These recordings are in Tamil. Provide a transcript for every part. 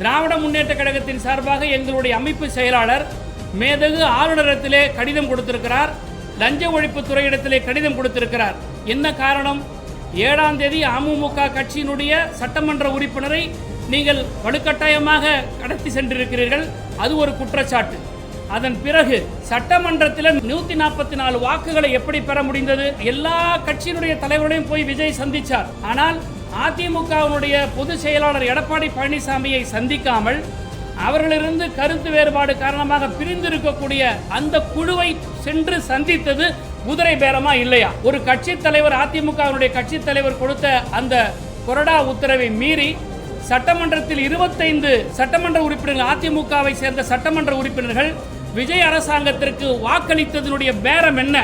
திராவிட முன்னேற்ற கழகத்தின் சார்பாக எங்களுடைய அமைப்பு செயலாளர் மேதகு ஆளுநரிடத்திலே கடிதம் கொடுத்திருக்கிறார், லஞ்ச ஒழிப்பு துறையிடத்திலே கடிதம் கொடுத்திருக்கிறார். என்ன காரணம்? 7ஆம் தேதி அமமுக கட்சியினுடைய சட்டமன்ற உறுப்பினரை நீங்கள் வலுக்கட்டாயமாக கடத்தி சென்றிருக்கிறீர்கள், அது ஒரு குற்றச்சாட்டு. அதன் பிறகு சட்டமன்றத்தில் 144 வாக்குகளை எப்படி பெற முடிந்தது? எல்லா கட்சியினுடைய தலைவர்களையும் போய் விஜய் சந்திச்சார். ஆனால் அதிமுகவினுடைய பொதுச் செயலாளர் எடப்பாடி பழனிசாமியை சந்திக்காமல் அவர்களிருந்து கருத்து வேறுபாடு காரணமாக பிரிந்திருக்கக்கூடிய அந்த குழுவை சென்று சந்தித்தது குதிரை பேரமா இல்லையா? ஒரு கட்சி தலைவர், அதிமுகவினுடைய கட்சி தலைவர் கொடுத்த அந்த கொறடா உத்தரவை மீறி சட்டமன்றத்தில் 25 சட்டமன்ற உறுப்பினர்கள், அதிமுகவை சேர்ந்த சட்டமன்ற உறுப்பினர்கள் விஜய் அரசாங்கத்திற்கு வாக்களித்ததனுடைய பேரம் என்ன?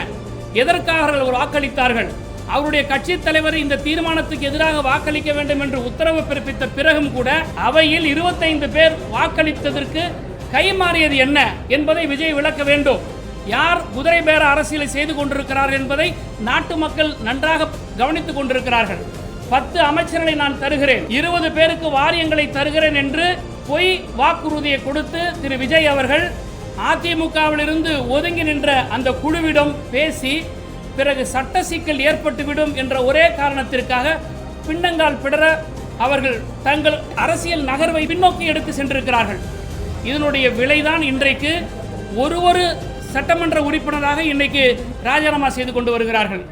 எதற்காக அவர்கள் வாக்களித்தார்கள்? அவருடைய கட்சி தலைவர் இந்த தீர்மானத்துக்கு எதிராக வாக்களிக்க வேண்டும் என்று உத்தரவு பிறப்பித்த பிறகும் கூட அவையில் 25 பேர் வாக்களித்ததற்கு கைமாறியது என்ன என்பதை விஜய் விளக்க வேண்டும். யார் குதிரை பேர அரசியலை செய்து கொண்டிருக்கிறார்கள் என்பதை நாட்டு மக்கள் நன்றாக கவனித்துக் கொண்டிருக்கிறார்கள். 10 அமைச்சர்களை நான் தருகிறேன், 20 பேருக்கு வாரியங்களை தருகிறேன் என்று பொய் வாக்குறுதியை கொடுத்து திரு விஜய் அவர்கள் அதிமுகவிலிருந்து ஒதுங்கி நின்ற அந்த குழுவிடம் பேசி பிறகு சட்ட சிக்கல் ஏற்பட்டுவிடும் என்ற ஒரே காரணத்திற்காக பின்னங்கால் பிடர அவர்கள் தங்கள் அரசியல் நகர்வை பின்னோக்கி எடுத்து சென்றிருக்கிறார்கள். இதனுடைய விளைதான் இன்றைக்கு ஒரு சட்டமன்ற உறுப்பினராக இன்னைக்கு ராஜினாமா செய்து கொண்டு வருகிறார்கள்.